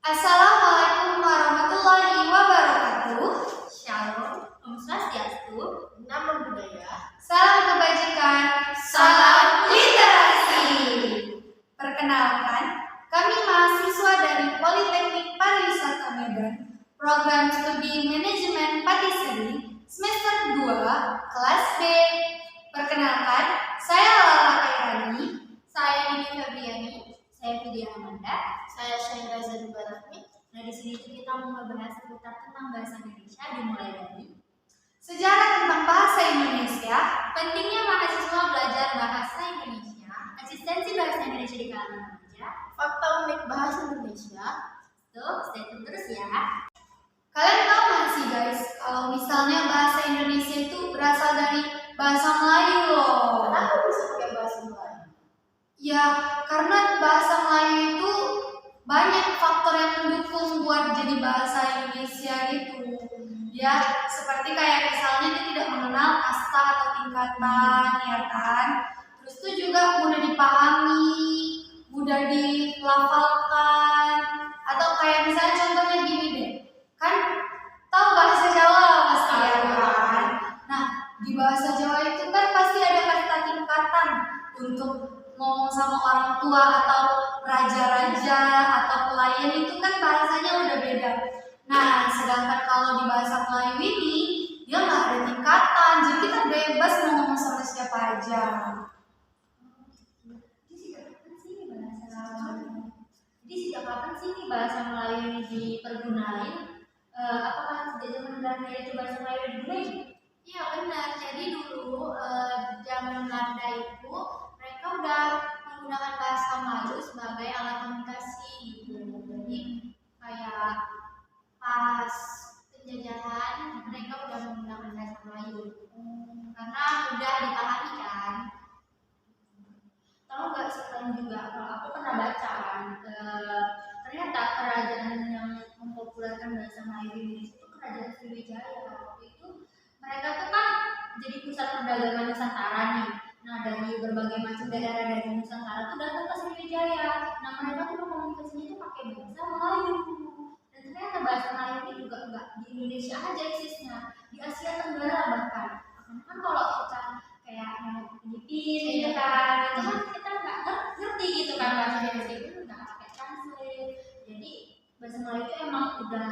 Assalamualaikum warahmatullahi wabarakatuh. Shalom, Om Swastiastu, Namo Buddhaya, Salam kebajikan, salam literasi. Perkenalkan, kami mahasiswa dari Politeknik Pariwisata Medan, program studi Manajemen Patisserie, semester 2, kelas B. Perkenalkan, saya Lala Kairani, saya Nini Febriani, saya Vidya Amanda. saya Syaira Zanubarahmi. Nah, di sini tuh kita mau membahas seputar tentang bahasa Indonesia, dimulai dari sejarah tentang bahasa Indonesia, pentingnya mahasiswa belajar bahasa Indonesia, eksistensi bahasa Indonesia di kalangan remaja. Fakta unik bahasa Indonesia. Tuh, stay tune terus ya. kalian tahu nggak sih guys, kalau misalnya bahasa Indonesia itu berasal dari bahasa Melayu loh. Kenapa bisa pakai bahasa Melayu? Ya, karena bahasa Melayu itu banyak faktor yang mendukung buat jadi bahasa Indonesia gitu. Ya, seperti kayak misalnya dia tidak mengenal kasta atau tingkatan, ya kan? Terus itu juga mudah dipahami, mudah dilafalkan, atau kayak misalnya contohnya gini deh, kan tahu bahasa Jawa pasti ya kan? Nah, di bahasa Jawa itu kan pasti ada kasta tingkatan untuk ngomong sama orang tua atau raja-raja atau pelayan itu kan bahasanya udah beda. Nah, sedangkan kalau di bahasa Melayu ini dia nggak ada tingkatan, jadi kita bebas mau ngomong sama siapa aja. Jadi sejak kapan sih nih bahasa Melayu ini dipergunain? Apakah sejak zaman Belanda itu bahasa Melayu digunain? Iya benar. Jadi dulu zaman Belanda itu mereka udah menggunakan bahasa Melayu sebagai alat komunikasi gitu. Jadi kayak pas penjajahan mereka udah menggunakan bahasa Melayu karena mudah dipahami kan. Tahu nggak sekarang juga kalau aku pernah baca kan, ternyata kerajaan yang mempopulerkan bahasa Melayu di Indonesia itu kerajaan Sriwijaya. Waktu itu mereka tuh kan jadi pusat perdagangan Nusantara nih. Nah, dari berbagai macam daerah dari Nusantara tuh datang ke Sriwijaya. Nah, mereka tuh komunikasinya tuh pakai bahasa Melayu. Dan ternyata bahasa Melayu ini juga enggak di Indonesia aja eksisnya, di Asia Tenggara bahkan. Kan kalau kita kayak yang Filipina gitu kan, itu kan kita nggak ngerti gitu kan bahasa Indonesia itu nggak pakai translate. Jadi bahasa Melayu itu emang udah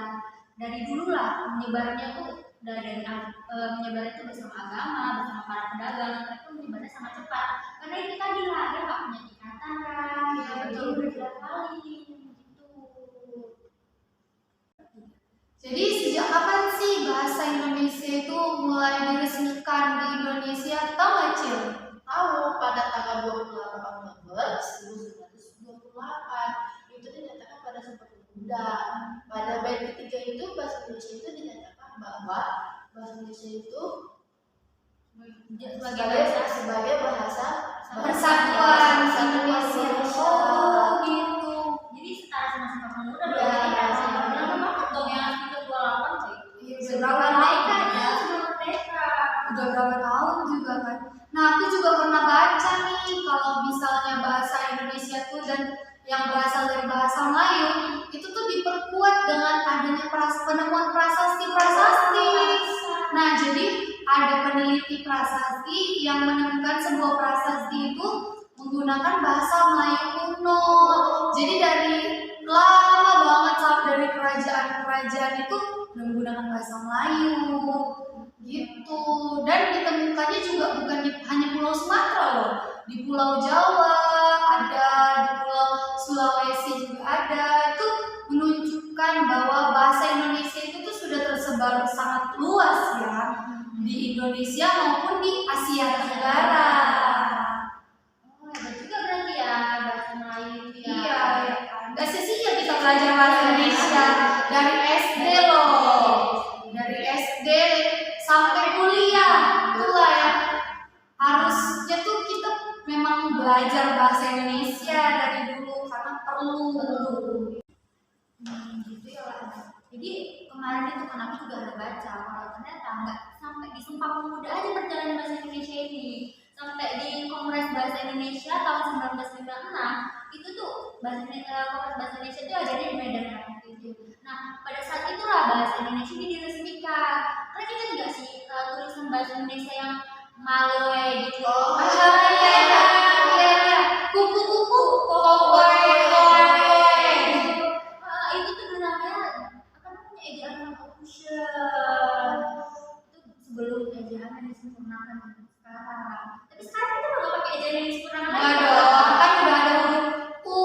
dari dulu lah menyebarnya tuh udah dari menyebarnya itu bersama agama, bersama para pedagang, mereka menyebarnya sangat cepat. Karena itu tadi lah dia nggak punya ikatan kan, Iya, betul. berkali gitu. Jadi sejak kapan sih bahasa Indonesia itu mulai diresmikan di Indonesia? Tahu nggak Cil? Tahu pada tanggal 28 Oktober 1928 itu dinyatakan pada Sumpah Pemuda. Pada bait ketiga itu bahasa Indonesia itu dinyatakan bahwa bahasa Indonesia itu sebagai bahasa Persatuan Indonesia. Oh gitu. Jadi setara sama Sumpah Pemuda Iya, berarti ya. Sumpah Pemuda. Benar banget dong yang 28 sih. Iya, Sudah berapa merdeka tahun ya, ya? sudah merdeka. Udah berapa tahun juga kan. Nah, aku juga pernah baca nih kalau misalnya bahasa Indonesia tuh dan yang berasal dari bahasa Melayu itu tuh diperkuat dengan adanya penemuan prasasti. Nah, jadi ada peneliti prasasti yang menemukan sebuah prasasti itu menggunakan bahasa Melayu kuno. Jadi dari lama banget sampai dari kerajaan-kerajaan itu menggunakan bahasa Melayu gitu. Dan ditemukannya juga bukan hanya Pulau Sumatera loh, di Pulau Jawa ada, di Pulau Sulawesi juga ada. Itu menunjukkan bahwa bahasa Indonesia itu tuh sudah tersebar sangat luas ya di Indonesia maupun di Asia Tenggara. Oh, hebat juga berarti ya bahasa Melayu itu ya. Iya, ya kan. Gak sia-sia kita belajar bahasa Indonesia dari SD loh, dari SD sampai kuliah. Itulah ya, harusnya tuh kita memang belajar bahasa Indonesia dari dulu karena perlu. Gitu ya. Jadi kemarin itu kan aku juga ada baca kalau ternyata nggak sampai di Sumpah Pemuda aja perjalanan bahasa Indonesia ini, sampai di Kongres Bahasa Indonesia tahun 1996 itu tuh Kongres Bahasa Indonesia itu adanya di Medan. bahasa Indonesia ini diresmikan. Kalian ingat nggak sih tulisan bahasa Indonesia yang Malue gitu? Oh, iya. Kupu-kupu, kokoe. Itu tuh dulu namanya apa namanya ejaan Confucian. Itu sebelum ejaan yang disempurnakan sekarang. Tapi sekarang kita udah nggak pakai ejaan yang disempurnakan Enggak lagi. dong, kan udah ada huruf U.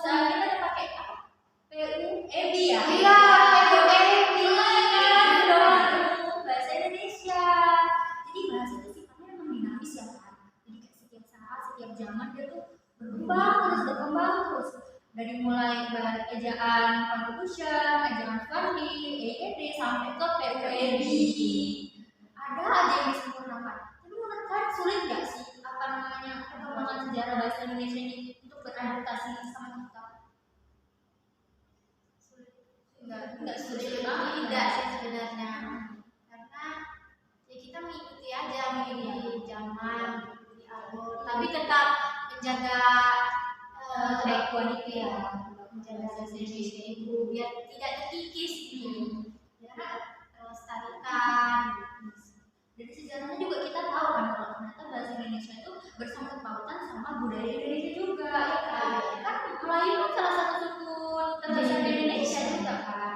Sekarang kita udah pakai apa? PU, EBI ya? Iya, PU. Bahasa Indonesia. Jadi bahasa itu sifatnya memang dinamis ya kan. Jadi kayak setiap saat, setiap zaman dia tuh berkembang terus. Dari mulai ejaan Confucian, ejaan Fandi, EYD sampai ke PUEBI. Ada aja yang disempurnakan. Tapi menurut kalian sulit nggak sih apa namanya perkembangan sejarah bahasa Indonesia ini untuk beradaptasi sama kita? Enggak sulit banget. Tidak sih sebenarnya, karena ya kita mengikuti aja, mengikuti zaman, mengikuti alur, tapi tetap menjaga Keutuhan itu ya. menjaga bahasa Indonesia itu biar tidak terkikis gitu, biar terlestarikan. Dari sejarahnya juga kita tahu kan kalau ternyata bahasa Indonesia itu bersangkut pautan sama budaya Indonesia juga ya kan. Kan Melayu kan salah satu suku terbesar di Indonesia juga kan.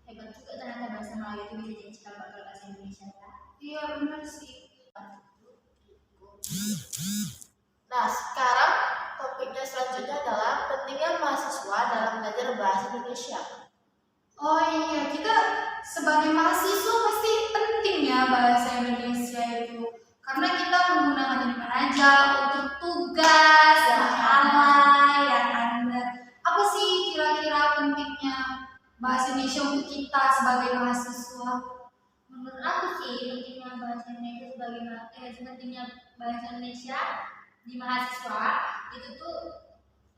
Hebat juga ternyata bahasa Melayu itu bisa jadi cikal bakal bahasa Indonesia ya. Iya, benar sih. Nah, sekarang topiknya selanjutnya adalah pentingnya mahasiswa dalam belajar bahasa Indonesia. Oh iya, kita sebagai mahasiswa pasti penting ya bahasa Indonesia itu. Karena kita menggunakannya di mana aja untuk tugas, makalah, ya kan. Apa sih kira-kira pentingnya bahasa Indonesia untuk kita sebagai mahasiswa? Menurut aku sih pentingnya bahasa Indonesia pentingnya bahasa Indonesia di mahasiswa itu tuh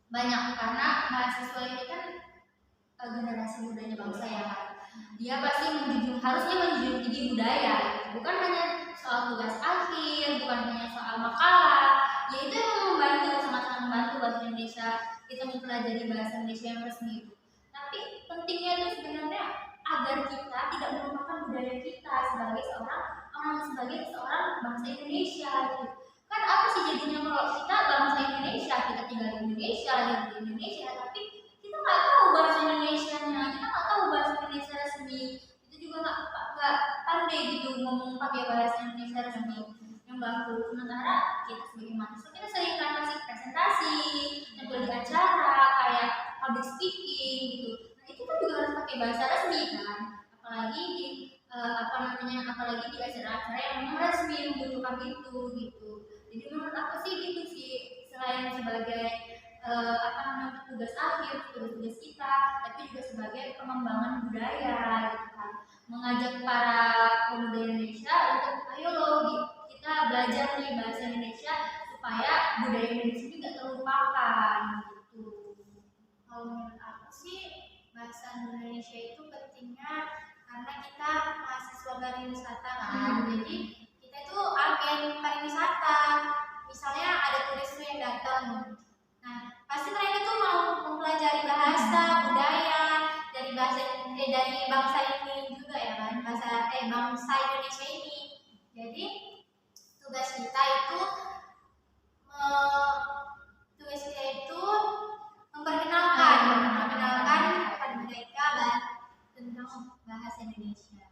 banyak karena mahasiswa ini kan generasi mudanya bangsa ya kan. Dia pasti harusnya menjunjung tinggi budaya, bukan hanya soal tugas akhir, bukan hanya soal makalah, yaitu yang membantu, sangat-sangat membantu bahasa Indonesia kita mempelajari bahasa Indonesia yang resmi itu. Tapi pentingnya itu sebenarnya agar kita tidak melupakan budaya kita sebagai seorang bangsa Indonesia gitu. Kan apa sih jadinya kalau kita bangsa Indonesia, kita tinggal di Indonesia, lahir di Indonesia, tapi kita nggak tahu bahasa Indonesianya, kita nggak tahu bahasa Indonesia resmi, kita juga nggak pandai gitu ngomong pakai bahasa Indonesia resmi yang baku. Sementara kita sebagai mahasiswa kita sering kan kasih presentasi, tampil di acara kayak public speaking gitu. Nah itu kan juga harus pakai bahasa resmi kan, apalagi di apalagi di acara-acara yang memang resmi membutuhkan itu gitu. Jadi menurut aku sih gitu sih, selain sebagai tugas akhir, tugas kita, tapi juga sebagai pengembangan budaya gitu kan. Mengajak para pemuda Indonesia untuk ayo loh kita belajar nih bahasa Indonesia supaya budaya Indonesia ini nggak terlupakan gitu. Kalau menurut aku sih bahasa Indonesia itu pentingnya karena kita mahasiswa pariwisata kan. Jadi kita itu agen pariwisata. Misalnya ada turis yang datang, nah pasti mereka tuh mau mempelajari bahasa budaya dari bangsa ini juga ya kan, bangsa Indonesia ini. Jadi tugas kita itu memperkenalkan kepada mereka tentang bahasa Indonesia.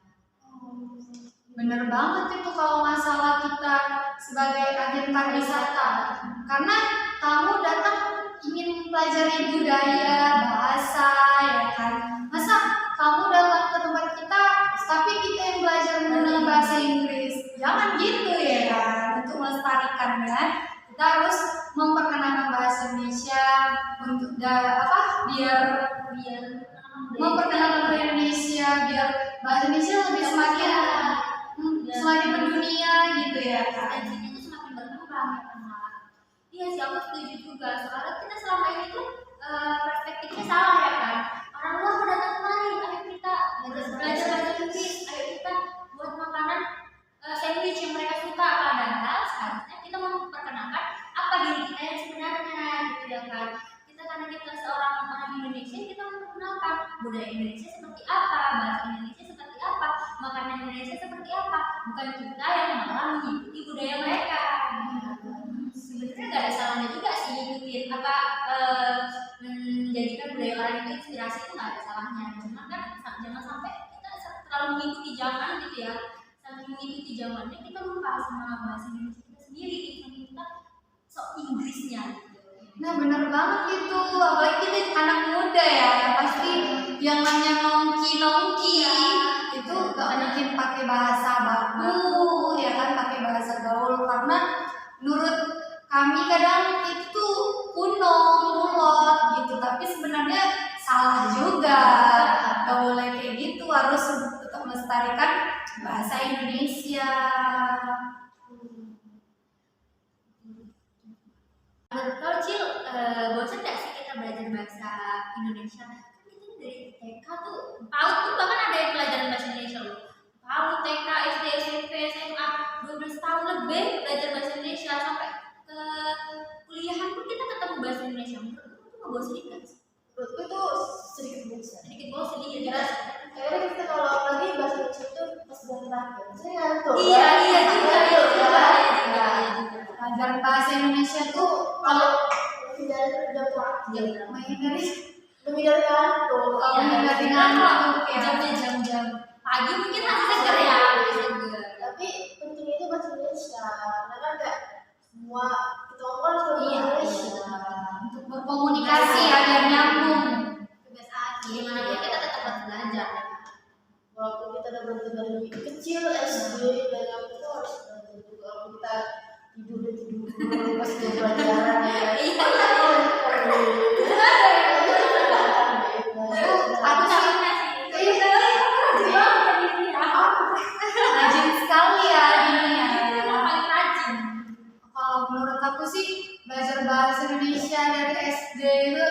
Bener banget itu kalau masalah kita sebagai agen pariwisata. Karena kamu datang ingin mempelajari budaya, bahasa, ya kan. Masa kamu datang ke tempat kita, tapi kita yang belajar menggunakan bahasa Inggris? Jangan gitu ya kan. Untuk melestarikannya, kita harus memperkenalkan bahasa Indonesia untuk biar memperkenalkan budaya Indonesia, biar bahasa Indonesia lebih semakin mendunia gitu ya kan. Tensinya itu semakin berkembang ya kan. Iya sih aku setuju juga, soalnya kita selama ini tuh perspektifnya salah ya kan. Orang luar mau datang kemari, ayo kita belajar bahasa Inggris, ayo kita buat makanan sandwich yang mereka suka. Padahal seharusnya kita memperkenalkan apa diri kita yang sebenarnya gitu ya kan. Karena kita seorang orang Indonesia, kita memperkenalkan budaya Indonesia seperti apa, bahasa Indonesia seperti apa, makanan Indonesia seperti apa, bukan kita yang malah mengikuti budaya mereka. Sebenarnya nggak ada salahnya juga sih ngikutin apa menjadikan budaya lain itu inspirasi, itu nggak ada salahnya. Cuma kan jangan sampai kita terlalu mengikuti zaman gitu ya, sampai mengikuti zamannya kita lupa sama bahasa Indonesia kita sendiri, sampai kita sok Inggrisnya gitu. Nah benar banget itu, apalagi kita anak muda ya, pasti yang namanya nongki itu gak mungkin pakai bahasa baku ya kan, pakai bahasa gaul, karena menurut kami kadang itu kuno, mulot gitu, tapi sebenarnya salah juga, gak boleh kayak gitu, harus tetap melestarikan bahasa Indonesia. Menurut kau Cil, bosan gak sih kita belajar bahasa Indonesia? Kan kita dari TK tuh, PAUD tuh bahkan ada yang pelajaran bahasa Indonesia loh. PAUD, TK, SD, SMP, SMA, 12 tahun lebih belajar bahasa Indonesia, sampai ke kuliahan pun kita ketemu bahasa Indonesia. Menurut kamu tuh nggak bosan gak sih? Menurutku itu sedikit bosan. Sedikit bosan, sedikit Karena kayaknya kita kalau apalagi bahasa Indonesia itu pas bulan terakhir, saya ngantuk. Iya juga. Pelajaran bahasa Indonesia tuh Kalau menghindari jam terakhir, menghindari menghindari ngantuk. menghindari ngantuk ya. Jam-jam pagi mungkin masih seger ya, masih seger. Tapi pentingnya itu bahasa Indonesia, karena kan kayak semua kita ngomong harus bahasa Iya. Indonesia. Untuk berkomunikasi ya, biar nyambung. Kebiasaan, gimana pun kita tetap harus belajar. Walaupun kita udah berhenti dari kecil SD dan yang itu harus belajar juga. Walaupun kita tidur pas jam pelajaran ya. Iya. Aku rajin sekali ya ini ya. Kalau menurut aku sih belajar bahasa Indonesia dari SD itu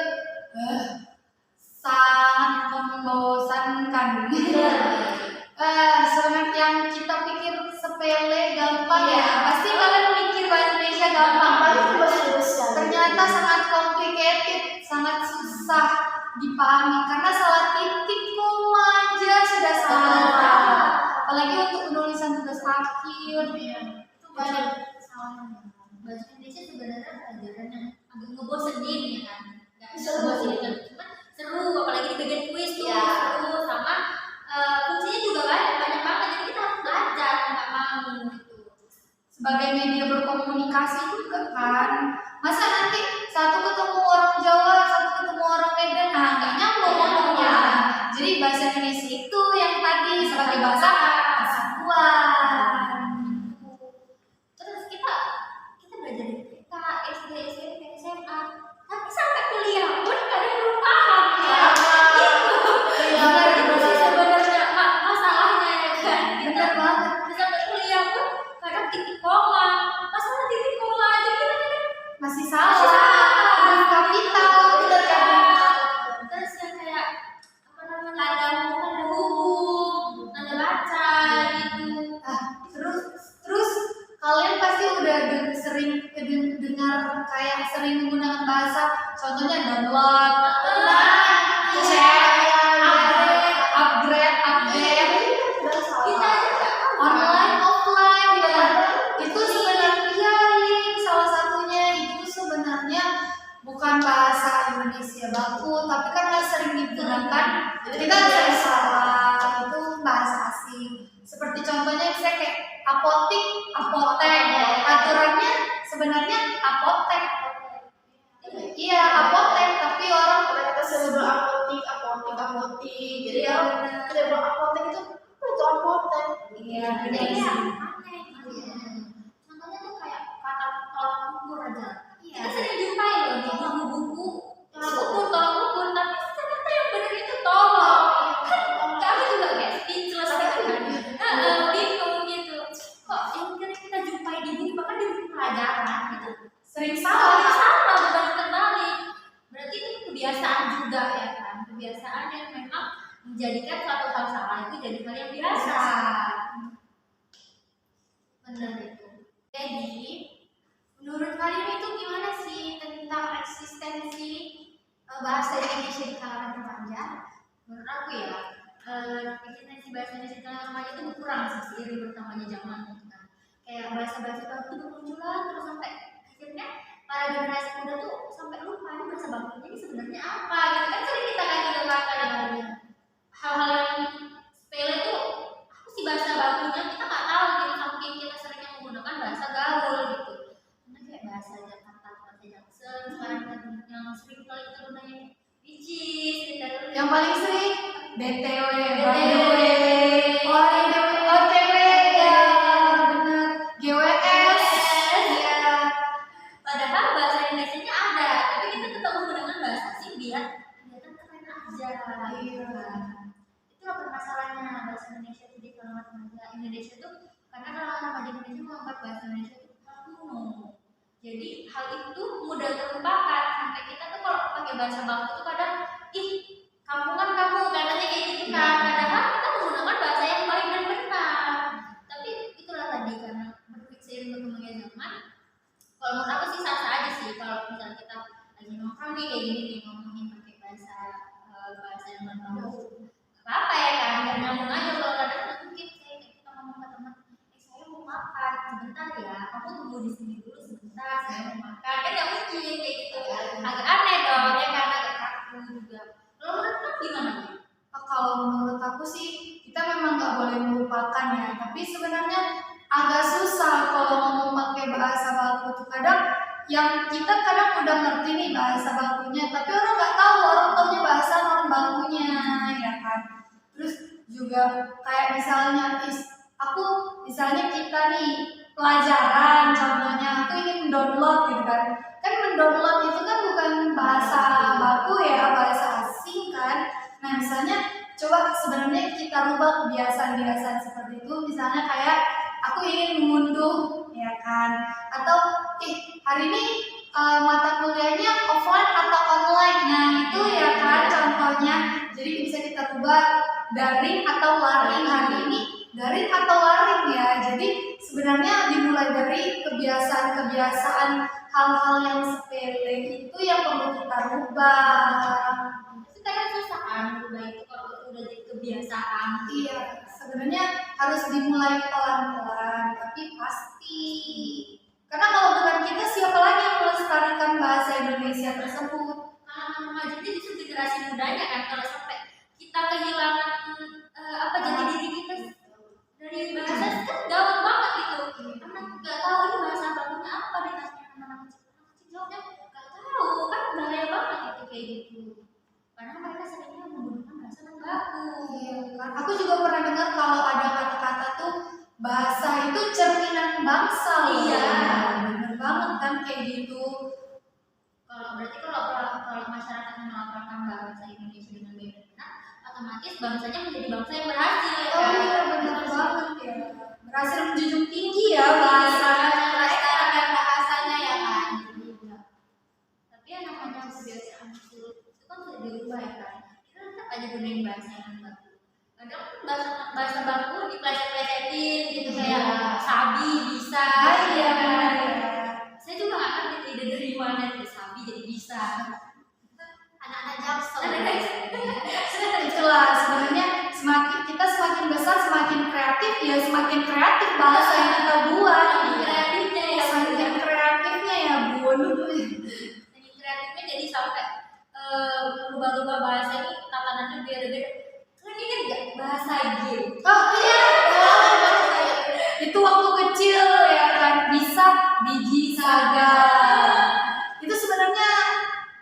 sangat membosankan. Sebenarnya yang kita pikir sepele gampang ya, pasti kalian mikir bahasa Indonesia gampang. Ternyata sangat complicated, sangat susah dipahami karena salah titik koma aja sudah salah. Apalagi untuk penulisan tugas akhir. Itu banyak kesalahan. Bahasa Indonesia sebenarnya pelajaran yang agak ngebosenin ya kan, nggak bisa ngebosenin kan, cuma seru, apalagi di bagian kuis tuh seru, sama fungsinya juga banyak banget, jadi kita harus belajar nggak mau gitu. Sebagai media berkomunikasi juga kan, masa nanti satu ketemu orang Jawa, satu ketemu orang Medan, nah nggak nyambung ngomongnya. Jadi bahasa Indonesia itu yang tadi sebagai bahasa persatuan. Terus kita belajar di TK, SD, SMP, SMA, tapi sampai kuliah pun kadang belum paham ya. Itu sih sebenarnya masalahnya ya kan. Bener banget. Sampai kuliah pun kadang titik koma, masalah titik koma aja kita kadang Masih salah. Huruf kapital. terus yang kayak apa namanya, tanda hubung, tanda baca gitu. Terus kalian pasti udah sering dengar kayak sering menggunakan bahasa, contohnya download, upgrade, Kita aja nggak tahu. online, offline, dan itu sebenarnya link salah satunya itu sebenarnya bukan bahasa Indonesia baku, tapi karena sering digunakan kita sering salah, itu bahasa asing. Seperti contohnya misalnya kayak apotek, aturannya sebenarnya apotek. Iya, apotek, tapi orang Kita selalu apotik. Jadi Iya, kalau benar. kita bilang apotek itu apa itu apotek? Iya, Jadi benar ya sih. aneh gitu. Contohnya tuh kayak kata tolak ukur aja. Kita sering jumpai loh di buku-buku tolak ukur, tapi ternyata yang benar itu tolong. Kan kami juga kayak speechless gitu kan. Bingung gitu. Kok yang kita jumpai di buku, bahkan di buku pelajaran gitu. Sering Salah, salah. berbalik-terbalik. Berarti itu kebiasaan juga ya kan. Kebiasaan yang memang menjadikan suatu hal salah itu jadi hal yang biasa. Benar itu. Jadi, menurut kalian itu gimana sih tentang eksistensi bahasa Indonesia di kalangan remaja? menurut aku ya, eksistensi bahasa Indonesia di kalangan remaja itu berkurang sih seiring bertambahnya zaman gitu kan. Kayak bahasa-bahasa baru tuh bermunculan terus sampai akhirnya para generasi muda tuh sampai lupa ini bahasa bakunya ini sebenarnya apa gitu kan. Sering kita kan juga makan hal-hal yang sepele tuh apa sih bahasa bakunya kita nggak tahu gitu, saking kita seringnya menggunakan bahasa gaul gitu. Karena kayak bahasa Jakarta, bahasa Jaksel, sekarang kan yang sering kali kita gunain Icis, kita tuh Yang paling sering BTW, BTW. by the way, OTW ya, bener, GWS, ya. padahal bahasa Indonesia-nya ada, tapi kita tetap menggunakan bahasa asing biar kelihatan keren aja. Iya. Itulah permasalahannya bahasa Indonesia itu di kalangan remaja Indonesia tuh, karena kalangan remaja Indonesia menganggap bahasa Indonesia itu kuno. Jadi hal itu mudah terlupakan sampai kita tuh kalau pakai bahasa baku tuh kadang ih kampungan kamu katanya kayak gitu kan. Padahal kita menggunakan bahasa yang baik dan benar. Tapi itulah tadi karena seiring berkembangnya zaman. Kalau menurut aku sih sah-sah aja sih kalau misalnya kita lagi nongkrong nih kayak gini nih ngomongin pakai bahasa bahasa yang baru. Apa ya kan biar nyambung aja. Kalau kadang mungkin kayak kita ngomong ke teman, saya mau makan sebentar ya, kamu tunggu di sini dulu sebentar, saya mau makan. Kan nggak mungkin kayak gitu, agak aneh dong ya kan, agak kaku juga. Kalau menurut kamu gimana? Kalau menurut aku sih kita memang nggak boleh melupakan ya, tapi sebenarnya agak susah kalau ngomong pakai bahasa baku tuh. Kadang yang kita kadang udah ngerti nih bahasa bakunya, tapi orang nggak tahu orang taunya bahasa non bakunya, ya kan. Terus juga kayak misalnya aku misalnya kita nih pelajaran, contohnya aku ingin mendownload gitu kan. Kan mendownload itu kan bukan bahasa baku ya, bahasa asing kan. Nah misalnya coba sebenarnya kita rubah kebiasaan-kebiasaan seperti itu. Misalnya kayak aku ingin mengunduh, ya kan? Atau hari ini mata kuliahnya offline atau online. Nah itu ya kan contohnya. Jadi bisa kita rubah daring atau laring. Hari ini daring atau laring ya. Jadi sebenarnya dimulai dari kebiasaan-kebiasaan hal-hal yang sepele itu yang perlu kita rubah. Itu kadang susah kan berubah itu kalau itu udah jadi kebiasaan. Iya, sebenarnya harus dimulai pelan-pelan, tapi pasti. Karena kalau bukan kita, siapa lagi yang melestarikan bahasa Indonesia tersebut? Kalangan remaja ini justru generasi mudanya kan, kalau sampai kita kehilangan jati diri kita dari bahasa kan gaul banget gitu. Anak nggak tahu ini bahasa bakunya apa, ditanya anak kecil jawabnya nggak tahu, kan bahaya banget itu kayak gitu. Padahal mereka seringnya menggunakan bahasa non baku. Iya, kan? Aku juga pernah dengar kalau ada kata-kata tuh bahasa itu cerminan bangsa. Iya. Bener banget kan kayak gitu. Kalau masyarakat melafalkan bahasa Indonesia dengan baik dan benar, otomatis bangsanya menjadi bangsa yang berhasil ya Oh kan? iya, bener banget ya. Berhasil menjunjung tinggi ya bahasa. Melestarikan bahasanya ya kan. Tapi yang namanya kebiasaan itu kan sudah dirubah ya kan? Kita tetap aja gunain bahasa yang baku. Kadang bahasa baku dipleset-plesetin gitu kayak sabi bisa. Iya. Saya juga nggak ngerti ide dari mana itu sabi jadi bisa. Anak-anak Jaksel. Itulah sebenarnya kita semakin besar semakin kreatif ya, semakin kreatif bahasa yang kita buat. Kreatifnya ya. Semakin kreatifnya ya bun. Saking kreatifnya jadi sampai berubah-ubah bahasa ini tatanannya beda-beda. Kalian ingat nggak bahasa game? Oh iya, itu waktu kecil ya kan bisa biji saga. Itu sebenarnya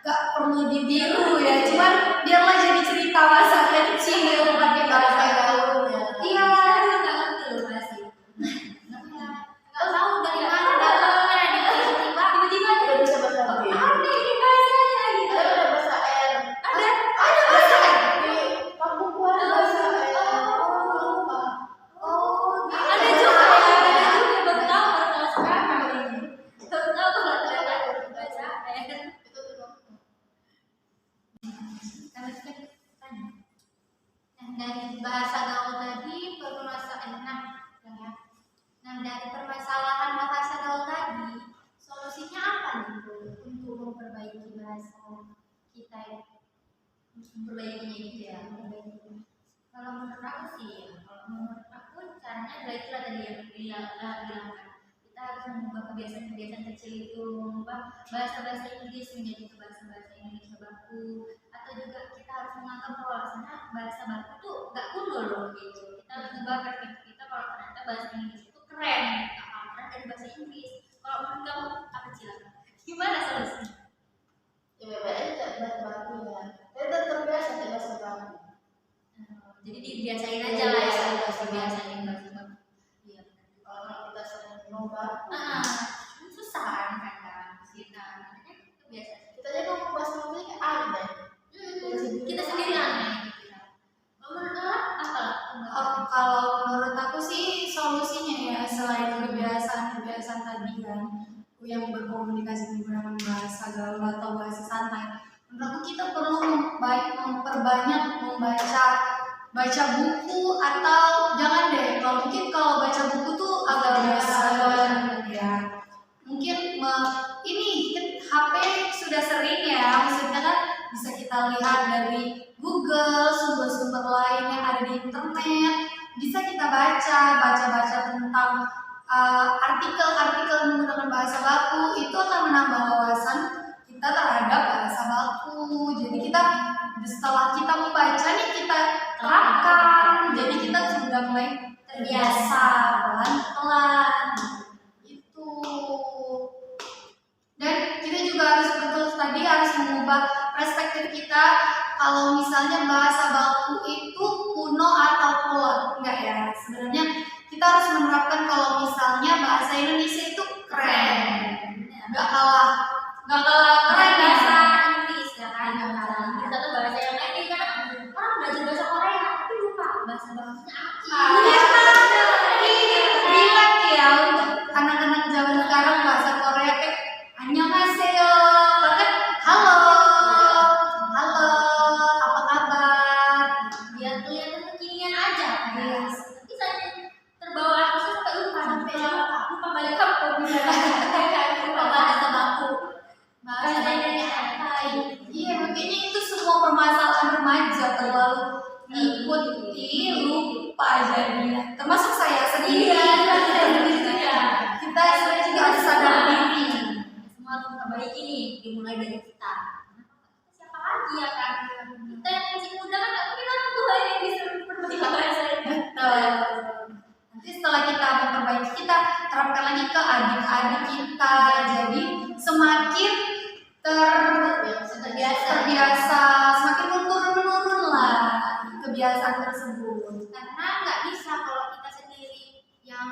gak perlu ditiru ya, cuman biarlah jadi cerita masa kecil pakai bahasa gaul. Iya, Aduh, nggak ngerti loh bahasa itu. Nggak tahu dari mana datangnya gitu. Tiba-tiba Udah bisa bahasa Inggris. ada ini bahasanya gitu. Ada udah bahasa air. Ada bahasa kan? Di kampungku ada bahasa air. oh Ada juga ya, baru tahu sekarang. Baru tahu kalau ternyata ada bahasa air. Itu tuh. Nah, dari bahasa gaul tadi Nah, dari permasalahan bahasa gaul tadi, solusinya apa nih Bu, untuk memperbaiki bahasa kita ya? memperbaikinya gitu ya. Kalau menurut aku sih ya, kalau menurut aku caranya adalah itulah tadi yang bilang kan, kita harus mengubah kebiasaan-kebiasaan kecil itu, mengubah bahasa-bahasa Inggris menjadi bahasa-bahasa Indonesia baku, atau juga kita harus menganggap bahwa sebenarnya bahasa baku tuh gak kuno loh gitu. Kita harus mengubah perspektif kita kalau ternyata bahasa Inggris itu keren, gak kalah keren dari bahasa Inggris. Kalau menurut kamu apa sih? Gimana solusinya? Ya bebek aja bahasa baku ya. Kita terbiasa dengan bahasa baku. Jadi dibiasain aja lah ya, dibiasain bahasa baku. Iya benar. Kalau kita sering ngomong baku, Susah kan kadang kita kebiasaan. kita aja ngomong bahasa baku kayak aneh. Kita sendiri aneh gitu ya. Menurut apa? Kalau menurut aku sih solusinya ya selain kebiasaan-kebiasaan tadi kan yang berkomunikasi menggunakan bahasa gaul atau bahasa santai, menurut aku kita perlu memperbanyak baca buku, atau jangan deh, kalau baca buku tuh agak bosan ya. Mungkin ini HP sudah sering ya, maksudnya kan bisa kita lihat dari Google, sumber-sumber lain yang ada di internet, bisa kita baca tentang artikel-artikel menggunakan bahasa baku, itu akan menambah wawasan kita terhadap bahasa baku. Jadi kita setelah kita membaca nih kita terapkan, jadi kita sudah mulai terbiasa pelan-pelan itu. Dan kita juga harus harus mengubah perspektif kita kalau misalnya bahasa baku itu kuno atau kolot, enggak ya. Sebenarnya kita harus menerapkan kalau misalnya bahasa Indonesia itu keren, nggak kalah keren bahasa ya. Inggris ya kan, bahasa Inggris atau bahasa yang lain kan orang belajar bahasa Korea tapi lupa bahasa bakunya apa. Iya, relate ya untuk anak-anak zaman sekarang bahasa Korea kayak annyeonghaseyo, bahkan halo, apa kabar? Biar kelihatan kekinian aja kan. Yes. Tapi saya terbawa antusias sampai lupa balik kampung lupa bahasa baku bahasa Indonesia apa. Iya, makanya itu semua permasalahan remaja terlalu ngikuti, lupa jadinya. Termasuk saya sendiri. Kita sebenarnya juga harus sadar diri. Semua harus memperbaiki nih, dimulai dari kita. Siapa lagi ya kan? Kita yang masih muda kan nggak mungkin orang tua yang bisa memperbaiki bahasa ini. Nanti setelah kita memperbaiki, kita terapkan lagi ke adik-adik kita. Jadi semakin terbiasa, semakin menurun lah kebiasaan tersebut. Karena nggak bisa kalau kita sendiri yang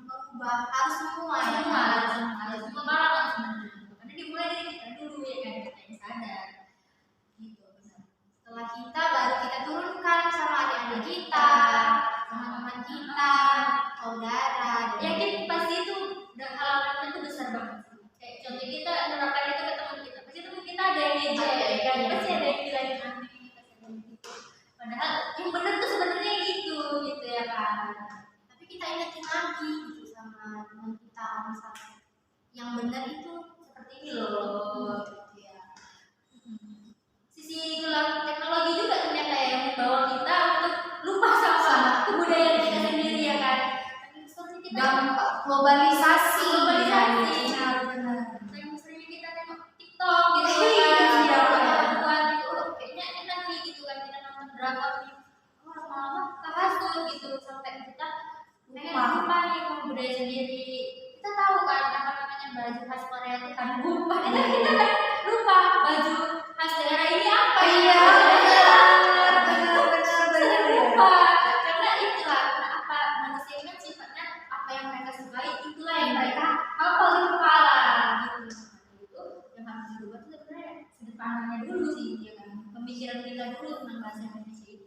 merubah, harus semua ya, harus semua barang sebenarnya. Karena dimulai dari kita dulu ya kan, kita yang sadar. Gitu, benar. Setelah kita baru kita turunkan sama adik-adik kita, sama teman kita, saudara. Yakin pasti itu halamannya itu besar banget. Kayak contoh kita menerapkan itu ke teman kita, pasti teman kita ada yang ngejek, kan? Pasti ada yang bilangin aneh, pasti ada yang gitu. Padahal yang benar tuh sebenarnya gitu ya kan. Tapi kita ingetin lagi gitu sama teman kita, misalnya yang benar itu seperti ini loh. Ya. Sisi gelap teknologi juga ternyata yang membawa kita untuk lupa sama kebudayaan kita sendiri ya kan. Dampak globalisasi. Benar. Sering kita tengok TikTok gitu kan. Kayaknya enak nih gitu kan, kita nonton drakor nih. Lama-lama kehasut gitu sampai kita pengen lupa nih sama budaya sendiri. Kita tahu kan apa namanya baju khas Korea itu kan lupa. Kita kan lupa baju khas daerah ini apa ya. Benar. Lupa. Karena itulah apa manusia ini kan sifatnya apa yang mereka sukai itulah yang mereka hafal di kepala gitu. Itu yang harus dirubah itu sebenarnya sudut pandangnya dulu sih ya kan. Pemikiran kita dulu tentang bahasa Indonesia itu.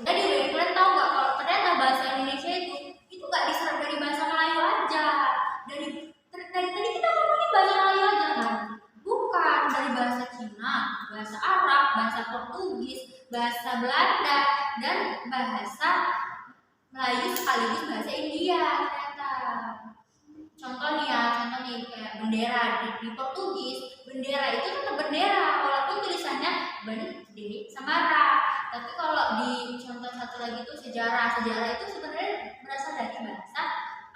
Jadi kalian tahu nggak kalau ternyata bahasa Indonesia itu nggak diserap dari bahasa Melayu aja. Dari tadi kita ngomongin bahasa Melayu aja kan, bukan dari bahasa Cina, bahasa Arab, bahasa Portugis, bahasa Belanda, dan bahasa Melayu sekaligus bahasa India ternyata. contoh nih kayak bendera di Portugis, bendera itu tetap bendera walaupun tulisannya birthday sama ra. Tapi kalau di contoh satu lagi itu sejarah itu sebenarnya berasal dari bahasa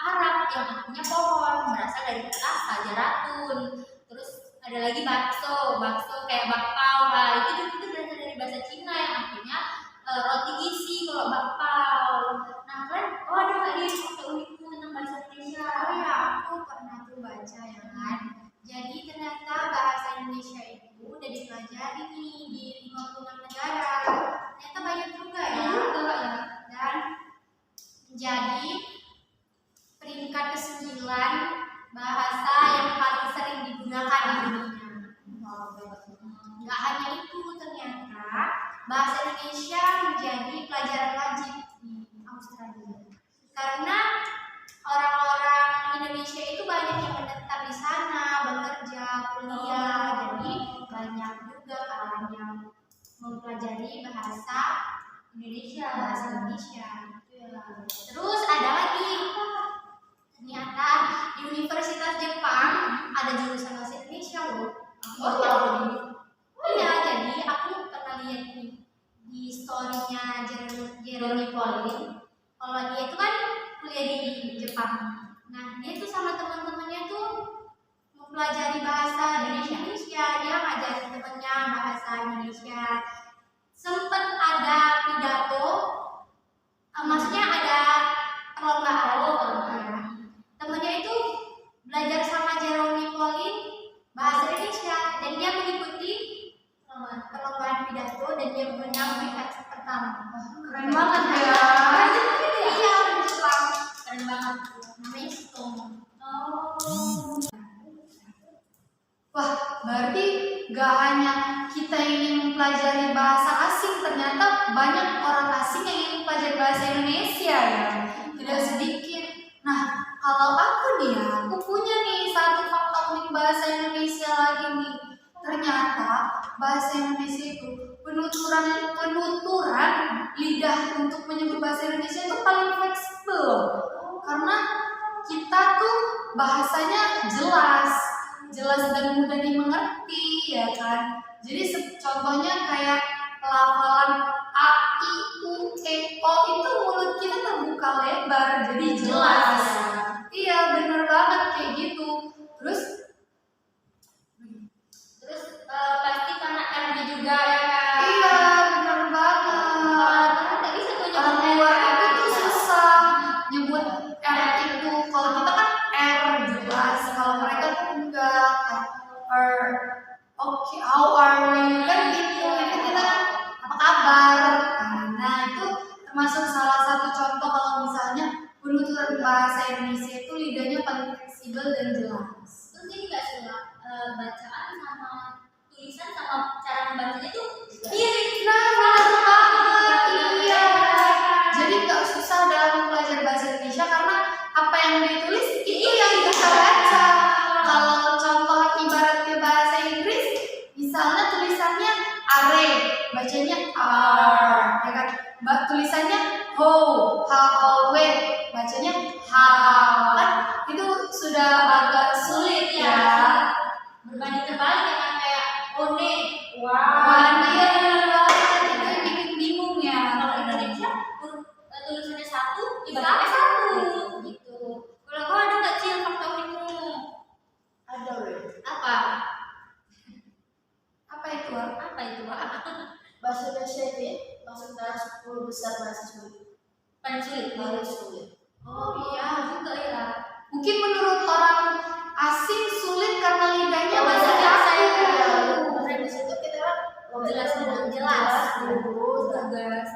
Arab yang artinya pohon, berasal dari kata sajaratun. Terus ada lagi bakso kayak bakpao, nah itu juga berasal dari bahasa Cina yang artinya roti isi kalau bakpao. Nah kalian, ada nggak nih fakta unikmu tentang bahasa Indonesia? Oh ya, aku pernah tuh baca ya kan. Jadi ternyata bahasa Indonesia itu udah dipelajari nih di 56 negara. Ternyata banyak juga ya. Dan menjadi peringkat ke-9 bahasa yang paling sering digunakan di dunia. Nggak hanya itu, ternyata bahasa Indonesia menjadi pelajaran wajib di Australia. Karena orang-orang Indonesia itu banyak yang menetap di sana, bekerja, kuliah, jadi banyak juga kan yang mempelajari bahasa Indonesia. Terus ada lagi, ternyata di Universitas Jepang ada jurusan bahasa Indonesia loh. Iya, jadi aku pernah lihat nih di story-nya Jeremy Pauline. Kalau dia itu kan kuliah di Jepang. Nah, dia tuh sama teman-temannya tuh mempelajari bahasa Indonesia. Dia ngajarin temennya bahasa Indonesia. Sempet ada pidato, maksudnya ada perlombaan. Temennya itu belajar sama Jeremy Pauline bahasa Indonesia dan dia mengikuti perlombaan pidato dan dia menang peringkat pertama. Keren banget ya. Iya, di Jepang. Keren banget. Namanya Sutomo. Wah, berarti gak hanya kita ingin mempelajari bahasa asing, ternyata banyak orang asing yang ingin mempelajari bahasa Indonesia ya. Tidak sedikit. Nah, kalau aku nih ya, aku punya nih satu fakta unik bahasa Indonesia lagi nih. Ternyata bahasa Indonesia itu penuturan lidah untuk menyebut bahasa Indonesia itu paling fleksibel. Karena kita tuh bahasanya jelas dan mudah dimengerti ya kan. Jadi contohnya kayak pelafalan a, i, u, e, o itu mulut kita terbuka lebar jadi jelas. Iya, bener banget kayak gitu. Terus Pasti karena R-nya juga ya kan. iya, bener banget. Karena nggak bisa tuh Orang nyebut luar R. itu tuh susah nyebut R itu. Kalau kita kan R jelas, kalau mereka tuh enggak. R, okay, how are you? Kan gitu. Itu kita kan apa kabar? Nah, itu termasuk salah satu contoh kalau misalnya penuturan bahasa Indonesia itu lidahnya paling fleksibel dan jelas. Terus ini nggak sih Mbak, bacaan sama tulisan sama cara membacanya tuh mirip. Nah, benar banget. Iya. Jadi nggak susah dalam belajar bahasa Indonesia karena apa yang ditulis itu yang kita baca. Kalau contoh ibaratnya bahasa Inggris, misalnya tulisannya are, bacanya are, ya kan? Tulisannya how, bacanya how, kan? Itu sudah agak sulit ya. Berbanding terbalik dengan kayak one. Wah, iya benar banget. Itu yang bikin bingung ya. Kalau Indonesia tulisannya satu, ibaratnya satu gitu. Kalau kau ada nggak sih yang fakta unikmu? Ada weh. Apa? Apa itu? Wak? Apa itu? Bahasa Indonesia ini masuk dalam 10 besar bahasa sulit. Paling sulit. Paling sulit. Oh iya juga ya. Mungkin menurut orang asing sulit karena lidahnya Oh, masih iya, kaku. Bahasa Indonesia itu kita Jelas. dulu. Tugas.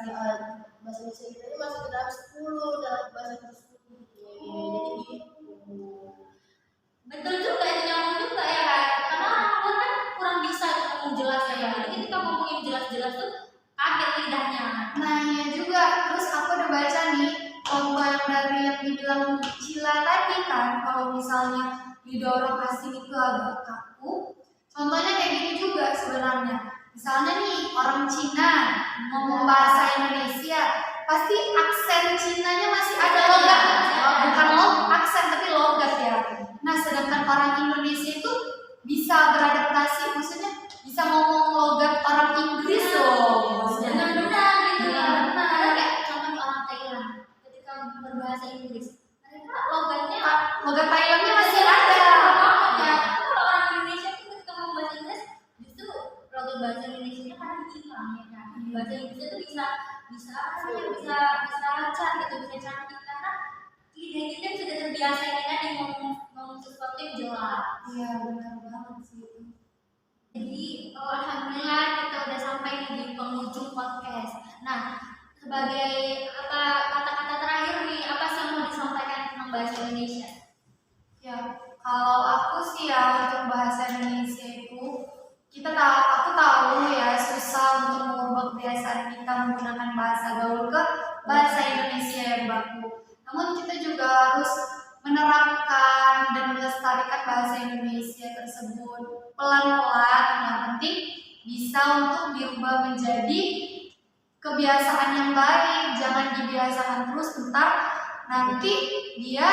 Bahasa Indonesia kita ini masuk ke dalam 10 dalam bahasa tersebut. Jadi gitu. Betul juga itu nyambung juga ya kan. Karena orang kan kurang bisa ngomong jelas ya. Jadi ketika ngomongin jelas-jelas tuh kaget lidahnya. Nah iya juga. Terus aku udah baca nih contoh yang dari yang dibilang Cila tadi kan. Kalau misalnya lidah orang asing itu agak kaku. Contohnya kayak gini juga sebenarnya. Misalnya nih orang Cina ngomong bahasa Indonesia, pasti aksen Cinanya masih ada logam, bukan aksen tapi logat ya. Nah, sedangkan orang Indonesia itu bisa beradaptasi, maksudnya bisa ngomong logat orang Inggris loh. Dengan benar gitu ya. Karena kayak contohnya orang Thailand ketika berbahasa Inggris, mereka logatnya Logat Thailandnya masih ada. ya. Kalau orang Indonesia itu ketika ngomong bahasa Inggris, justru logat bahasa Indonesia kadang hilang ya kan. Bahasa Inggris itu bisa lancar gitu, bisa cantik karena lidah kita sudah terbiasa ini tadi ngomong sesuatu yang jelas. Iya, benar banget sih. Jadi alhamdulillah kita udah sampai di penghujung podcast. Nah, sebagai apa kata-kata terakhir nih, apa sih yang mau disampaikan tentang bahasa Indonesia? Ya, kalau aku sih ya untuk bahasa Indonesia itu aku tahu ya susah untuk mengubah kebiasaan kita menggunakan bahasa gaul ke bahasa Indonesia yang baku. Namun kita juga harus menerapkan dan melestarikan bahasa Indonesia tersebut pelan-pelan. Yang penting bisa untuk dirubah menjadi kebiasaan yang baik. Jangan dibiasakan terus, ntar nanti dia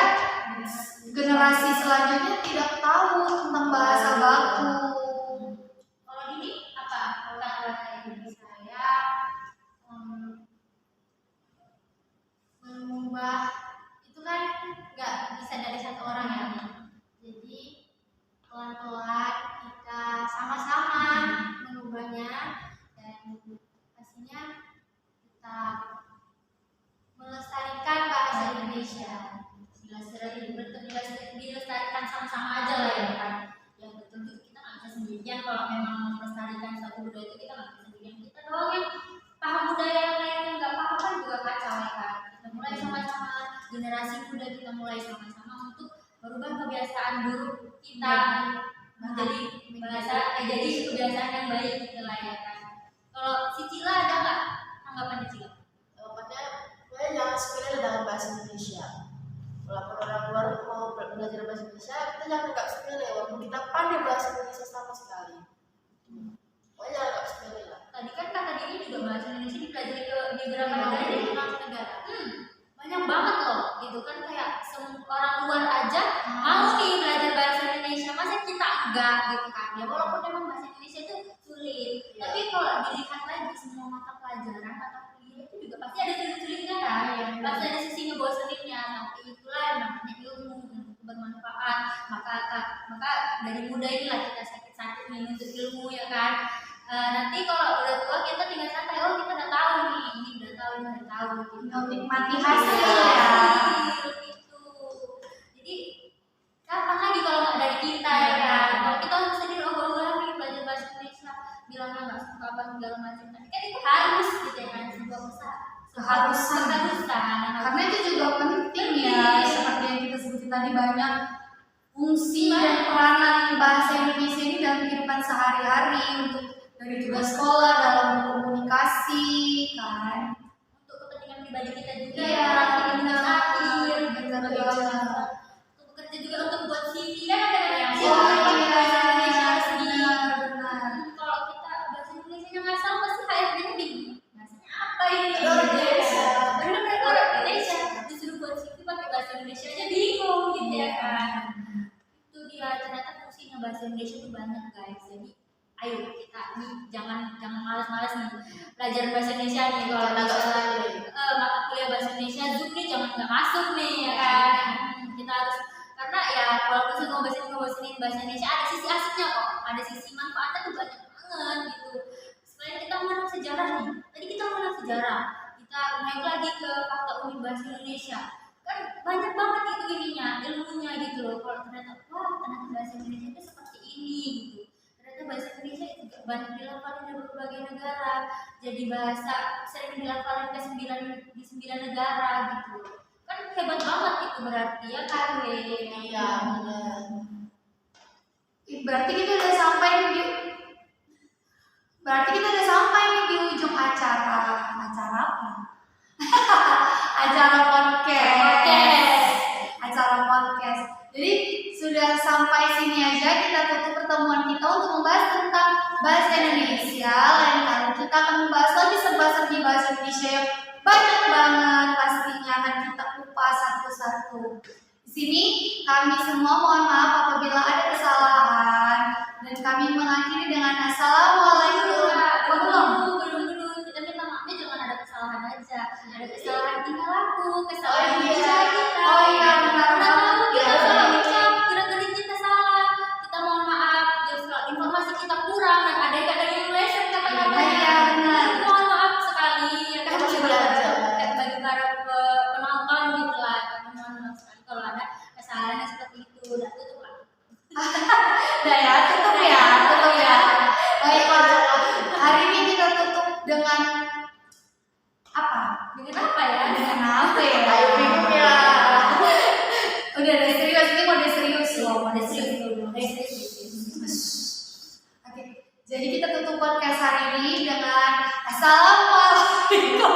generasi selanjutnya tidak tahu tentang bahasa baku. Kalau Dini apa kata-kata dari saya mengubah itu kan nggak bisa dari satu orang ya. Jadi pelan-pelan kita sama-sama mengubahnya dan pastinya kita melestarikan bahasa Indonesia. Dilestarikan sama-sama aja lah ya kan. Yang betul itu kita nggak bisa sendirian. Kalau memang melestarikan satu budaya itu kita nggak bisa sendirian. Kita doang yang paham budaya yang lain yang nggak paham kan juga kacau ya kan. Kita mulai sama-sama, generasi muda kita mulai sama-sama untuk merubah kebiasaan buruk kita menjadi jadi kebiasaan yang baik gitu lah ya kan. Kalau si Cila ada nggak tanggapan di Cila? Jawabannya, gue jangan sepele dengan bahasa Indonesia. Walaupun orang luar mau belajar bahasa Indonesia, kita jangan anggap sepele walaupun kita pandai bahasa Indonesia sama sekali. Pokoknya jangan anggap sepele lah. Tadi kan kata Dini juga bahasa Indonesia dipelajari di beberapa negara di 6 negara. Banyak banget loh, gitu kan kayak orang luar aja mau nih belajar bahasa Indonesia, masa kita enggak gitu kan? Ya walaupun memang bahasa Indonesia itu sulit, tapi kalau dilihat lagi semua mata pelajaran atau kuliah itu juga pasti ada sulit-sulitnya kan? Pasti ada sisi ngeboseninnya, tapi itulah yang namanya ilmu untuk bermanfaat. Maka dari muda inilah kita sakit-sakit nih untuk ilmu ya kan? Nanti kalau udah tua kita tinggal santai, oh kita udah tahu nih, ini udah tahu gitu. Nikmati hasil ya. Gitu. Jadi kapan lagi kalau nggak dari kita ya kan? Kalau kita harus sendiri nih belajar bahasa Indonesia, bilangnya nggak suka apa segala macam, tapi kan itu harus gitu ya kan, sebuah keharusan. Karena itu juga penting ya, seperti yang kita sebutin tadi banyak fungsi dan peranan bahasa Indonesia ini dalam kehidupan sehari-hari untuk dari tugas sekolah dalam berkomunikasi kan, untuk kepentingan pribadi kita juga iya, tugas akhir benar untuk bekerja juga untuk buat CV kan ada yang bahasa Indonesia sendiri. benar. Kalau kita bahasa Indonesia ngasal pasti HRD-nya bingung bahasanya apa ini. Bener mereka orang Indonesia disuruh buat CV pakai bahasa Indonesia aja bingung gitu ya kan. Itu dia ternyata fungsinya bahasa Indonesia itu banyak guys. Jadi ayo kita nih jangan malas-malas nih belajar bahasa Indonesia nih. Kalau mata kuliah bahasa Indonesia Zoom nih jangan nggak masuk nih ya kan. Kita harus, karena ya walaupun ngebosenin bahasa Indonesia ada sisi asiknya kok, ada sisi manfaatnya tuh banyak banget gitu. Selain kita mengenal sejarah nih, tadi kita mengenal sejarah, kita naik lagi ke fakta unik bahasa Indonesia kan banyak banget itu ilmunya gitu loh. Kalau ternyata bahasa Indonesia itu seperti ini gitu. Bahasa Indonesia juga banyak dilafalin di berbagai negara, jadi bahasa sering dilafalin di 9 negara gitu kan, hebat banget itu berarti ya kan. Iya benar. Berarti kita udah sampai nih di ujung acara apa? acara podcast. Jadi sudah sampai sini aja kita tutup pertemuan kita untuk membahas tentang bahasa Indonesia. Lain kali kita akan membahas lagi serba-serbi bahasa Indonesia yang banyak banget, pastinya akan kita kupas satu-satu. Di sini kami semua mohon maaf apabila ada kesalahan dan kami mengakhiri dengan assalamualaikum. Belum. Kita minta maafnya jangan ada kesalahan aja. Ada kesalahan tingkah laku, kesalahan Oh, iya. bicara kita. Oh, iya, benar. Kita tahu kita Iya. salah ucap, gerak-gerik kita salah. Kita mohon maaf. Terus kalau informasi kita kurang dan ada yang meleset kata-katanya. Iya, benar. Mohon maaf sekali. Ya kan Kita masih bagi para- belajar. bagi para penonton gitu lah. Kami mohon maaf sekali kalau ada kesalahan yang seperti itu. Dan tutup lah. Udah ya, tutup ya. Baiklah, hari ini kita tutup dengan apa? Dengan apa ya? Dengan apa ya? Ayo minum ya. Udah serius, ini mode serius loh, Mode serius dulu. Serius. Oke, jadi kita tutup podcast hari ini dengan assalamualaikum